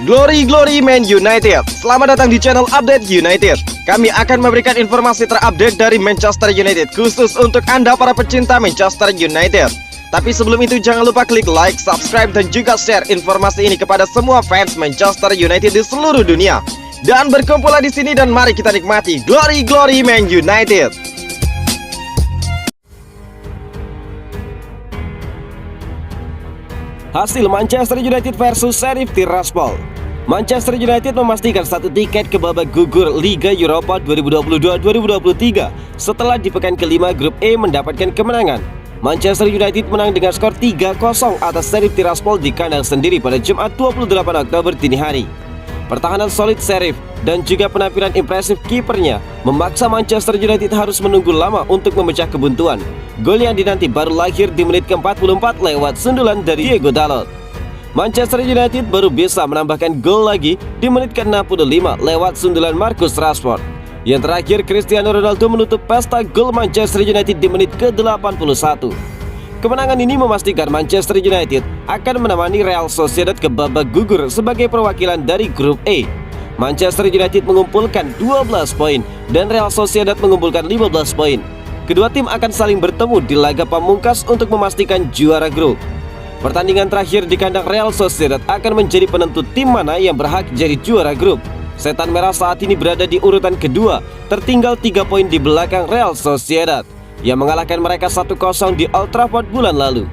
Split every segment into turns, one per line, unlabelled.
Glory Man United. Selamat datang di channel Update United. Kami akan memberikan informasi terupdate dari Manchester United khusus untuk Anda para pecinta Manchester United. Tapi sebelum itu jangan lupa klik like, subscribe dan juga share informasi ini kepada semua fans Manchester United di seluruh dunia. Dan berkumpullah di sini dan mari kita nikmati Glory Man United. Hasil Manchester United versus Sheriff Tiraspol. Manchester United memastikan satu tiket ke babak gugur Liga Eropa 2022-2023 setelah di pekan kelima grup E mendapatkan kemenangan. Manchester United menang dengan skor 3-0 atas Sheriff Tiraspol di kandang sendiri pada Jumat 28 Oktober dini hari. Pertahanan solid Sheriff dan juga penampilan impresif kipernya memaksa Manchester United harus menunggu lama untuk memecah kebuntuan. Gol yang dinanti baru lahir di menit ke-44 lewat sundulan dari Diego Dalot. Manchester United baru bisa menambahkan gol lagi di menit ke-65 lewat sundulan Marcus Rashford. Yang terakhir, Cristiano Ronaldo menutup pesta gol Manchester United di menit ke-81. Kemenangan ini memastikan Manchester United akan menemani Real Sociedad ke babak gugur sebagai perwakilan dari grup E. Manchester United mengumpulkan 12 poin dan Real Sociedad mengumpulkan 15 poin. Kedua tim akan saling bertemu di laga pamungkas untuk memastikan juara grup. Pertandingan terakhir di kandang Real Sociedad akan menjadi penentu tim mana yang berhak jadi juara grup. Setan Merah saat ini berada di urutan kedua, tertinggal 3 poin di belakang Real Sociedad yang mengalahkan mereka 1-0 di Old Trafford bulan lalu.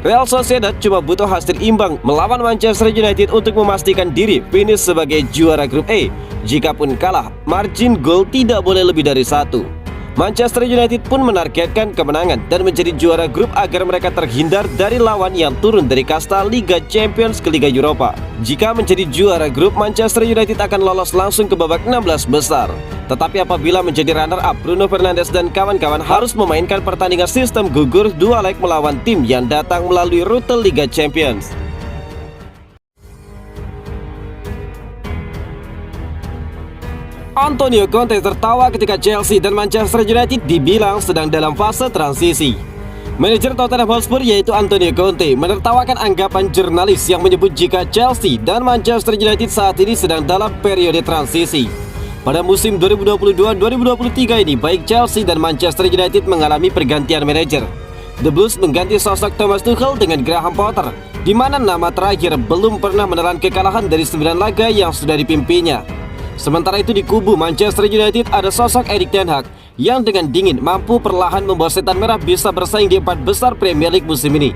Real Sociedad cuma butuh hasil imbang melawan Manchester United untuk memastikan diri finish sebagai juara grup E. Jikapun kalah, margin gol tidak boleh lebih dari 1. Manchester United pun menargetkan kemenangan dan menjadi juara grup agar mereka terhindar dari lawan yang turun dari kasta Liga Champions ke Liga Eropa. Jika menjadi juara grup, Manchester United akan lolos langsung ke babak 16 besar. Tetapi apabila menjadi runner-up, Bruno Fernandes dan kawan-kawan harus memainkan pertandingan sistem gugur 2 leg melawan tim yang datang melalui rute Liga Champions. Antonio Conte tertawa ketika Chelsea dan Manchester United dibilang sedang dalam fase transisi. Manajer Tottenham Hotspur yaitu Antonio Conte menertawakan anggapan jurnalis yang menyebut jika Chelsea dan Manchester United saat ini sedang dalam periode transisi. Pada musim 2022-2023 ini, baik Chelsea dan Manchester United mengalami pergantian manajer. The Blues mengganti sosok Thomas Tuchel dengan Graham Potter, di mana nama terakhir belum pernah menelan kekalahan dari 9 laga yang sudah dipimpinnya. Sementara itu di kubu Manchester United ada sosok Erik ten Hag yang dengan dingin mampu perlahan membawa Setan Merah bisa bersaing di 4 besar Premier League musim ini.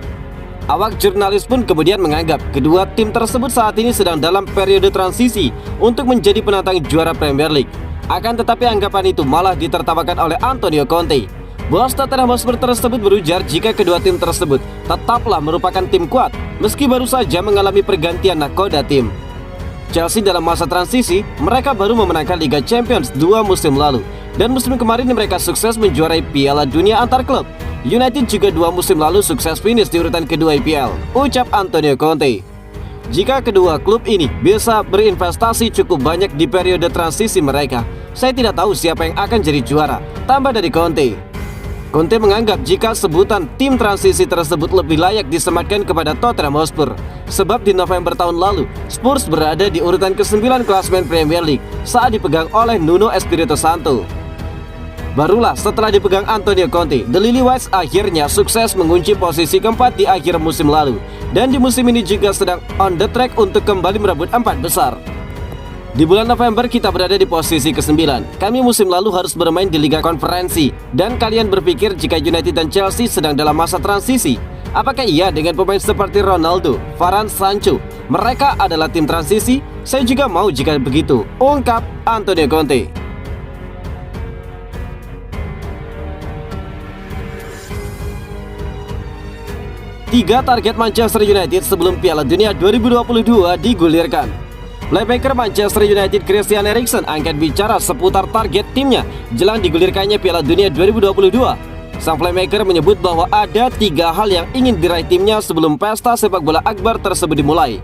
Awak jurnalis pun kemudian menganggap kedua tim tersebut saat ini sedang dalam periode transisi untuk menjadi penantang juara Premier League. Akan tetapi anggapan itu malah ditertawakan oleh Antonio Conte. Bos Tottenham Hotspur tersebut berujar jika kedua tim tersebut tetaplah merupakan tim kuat meski baru saja mengalami pergantian nakoda tim. Chelsea dalam masa transisi, mereka baru memenangkan Liga Champions 2 musim lalu. Dan musim kemarin mereka sukses menjuarai Piala Dunia antar klub. United juga 2 musim lalu sukses finish di urutan kedua IPL, ucap Antonio Conte. Jika kedua klub ini bisa berinvestasi cukup banyak di periode transisi mereka, saya tidak tahu siapa yang akan jadi juara, tambah dari Conte. Conte menganggap jika sebutan tim transisi tersebut lebih layak disematkan kepada Tottenham Hotspur. Sebab di November tahun lalu, Spurs berada di urutan ke-9 klasemen Premier League saat dipegang oleh Nuno Espirito Santo. Barulah setelah dipegang Antonio Conte, The Lily-Whites akhirnya sukses mengunci posisi keempat di akhir musim lalu. Dan di musim ini juga sedang on the track untuk kembali merebut 4 besar. Di bulan November kita berada di posisi ke-9. Kami musim lalu harus bermain di Liga Konferensi. Dan kalian berpikir jika United dan Chelsea sedang dalam masa transisi? Apakah iya dengan pemain seperti Ronaldo, Varane, Sancho? Mereka adalah tim transisi? Saya juga mau jika begitu, ungkap Antonio Conte. Tiga target Manchester United sebelum Piala Dunia 2022 digulirkan. Playmaker Manchester United Christian Eriksen angkat bicara seputar target timnya jelang digulirkannya Piala Dunia 2022. Sang playmaker menyebut bahwa ada 3 hal yang ingin diraih timnya sebelum pesta sepak bola akbar tersebut dimulai.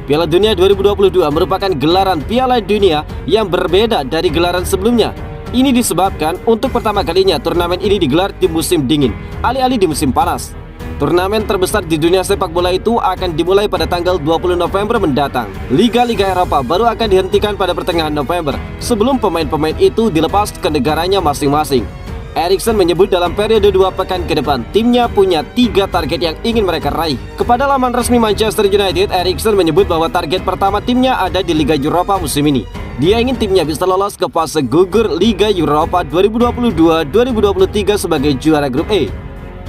Piala Dunia 2022 merupakan gelaran Piala Dunia yang berbeda dari gelaran sebelumnya. Ini disebabkan untuk pertama kalinya turnamen ini digelar di musim dingin, alih-alih di musim panas. Turnamen terbesar di dunia sepak bola itu akan dimulai pada tanggal 20 November mendatang. Liga-liga Eropa baru akan dihentikan pada pertengahan November sebelum pemain-pemain itu dilepas ke negaranya masing-masing. Eriksen menyebut dalam periode 2 pekan ke depan, timnya punya 3 target yang ingin mereka raih. Kepada laman resmi Manchester United, Eriksen menyebut bahwa target pertama timnya ada di Liga Eropa musim ini. Dia ingin timnya bisa lolos ke fase gugur Liga Eropa 2022-2023 sebagai juara grup E.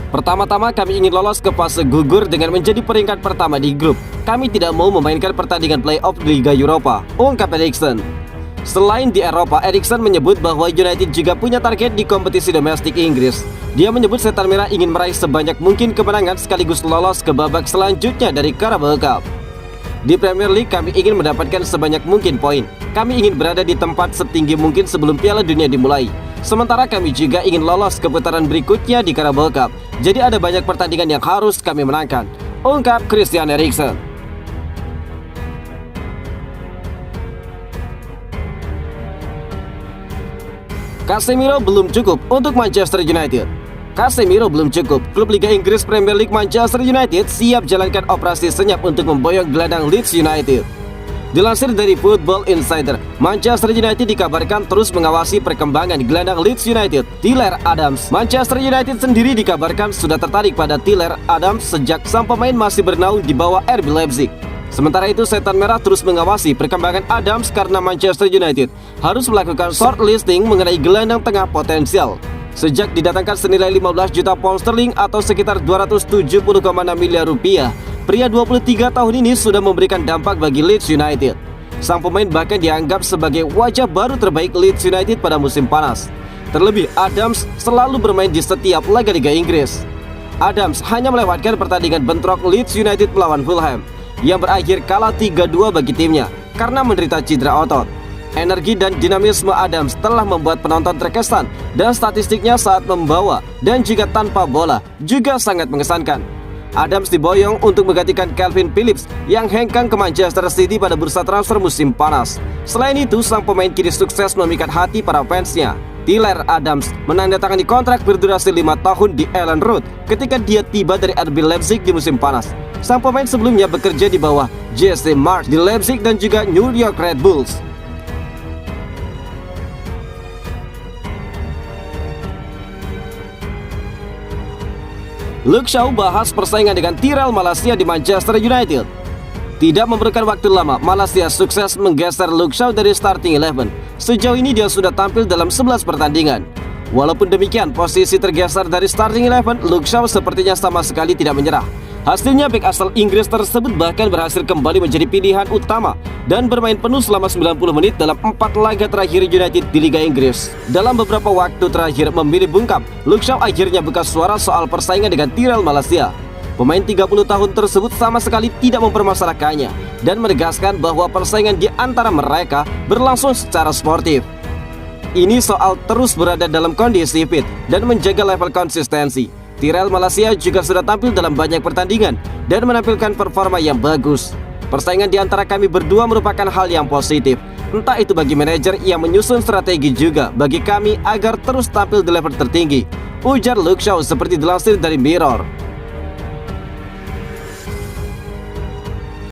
Pertama-tama kami ingin lolos ke fase gugur dengan menjadi peringkat pertama di grup. Kami tidak mau memainkan pertandingan playoff di Liga Eropa, ungkap Eriksen. Selain di Eropa, Eriksen menyebut bahwa United juga punya target di kompetisi domestik Inggris. Dia menyebut Setan Merah ingin meraih sebanyak mungkin kemenangan sekaligus lolos ke babak selanjutnya dari Carabao Cup. Di Premier League kami ingin mendapatkan sebanyak mungkin poin. Kami ingin berada di tempat setinggi mungkin sebelum Piala Dunia dimulai. Sementara kami juga ingin lolos ke putaran berikutnya di Carabao Cup. Jadi ada banyak pertandingan yang harus kami menangkan, ungkap Christian Eriksen. Casemiro belum cukup untuk Manchester United. Casemiro belum cukup. Klub Liga Inggris Premier League Manchester United siap jalankan operasi senyap untuk memboyong gelandang Leeds United. Dilansir dari Football Insider, Manchester United dikabarkan terus mengawasi perkembangan gelandang Leeds United, Tyler Adams. Manchester United sendiri dikabarkan sudah tertarik pada Tyler Adams sejak sang pemain masih bernaung di bawah RB Leipzig. Sementara itu, Setan Merah terus mengawasi perkembangan Adams karena Manchester United harus melakukan shortlisting mengenai gelandang tengah potensial. Sejak didatangkan senilai 15 juta pound sterling atau sekitar 270,6 miliar rupiah, pria 23 tahun ini sudah memberikan dampak bagi Leeds United. Sang pemain bahkan dianggap sebagai wajah baru terbaik Leeds United pada musim panas. Terlebih, Adams selalu bermain di setiap laga Liga Inggris. Adams hanya melewatkan pertandingan bentrok Leeds United melawan Fulham yang berakhir kalah 3-2 bagi timnya karena menderita cedera otot. Energi dan dinamisme Adams telah membuat penonton terkesan dan statistiknya saat membawa dan juga tanpa bola juga sangat mengesankan. Adams diboyong untuk menggantikan Calvin Phillips yang hengkang ke Manchester City pada bursa transfer musim panas. Selain itu, sang pemain kini sukses memikat hati para fansnya. Tyler Adams menandatangani kontrak berdurasi 5 tahun di Elland Road ketika dia tiba dari RB Leipzig di musim panas. Sang pemain sebelumnya bekerja di bawah Jesse Marsch di Leipzig dan juga New York Red Bulls. Luke Shaw bahas persaingan dengan Tyrell Malacia di Manchester United. Tidak memerlukan waktu lama, Malacia sukses menggeser Luke Shaw dari starting 11. Sejauh ini dia sudah tampil dalam 11 pertandingan. Walaupun demikian, posisi tergeser dari starting 11, Luke Shaw sepertinya sama sekali tidak menyerah. Hasilnya, bek asal Inggris tersebut bahkan berhasil kembali menjadi pilihan utama dan bermain penuh selama 90 menit dalam 4 laga terakhir United di Liga Inggris. Dalam beberapa waktu terakhir memilih bungkam, Luke Shaw akhirnya buka suara soal persaingan dengan Tyrell Malacia. Pemain 30 tahun tersebut sama sekali tidak mempermasalahkannya dan menegaskan bahwa persaingan di antara mereka berlangsung secara sportif. Ini soal terus berada dalam kondisi fit dan menjaga level konsistensi. Tyrell Malacia juga sudah tampil dalam banyak pertandingan dan menampilkan performa yang bagus. Persaingan di antara kami berdua merupakan hal yang positif. Entah itu bagi manajer yang menyusun strategi juga bagi kami agar terus tampil di level tertinggi, ujar Luke Shaw seperti dilansir dari Mirror.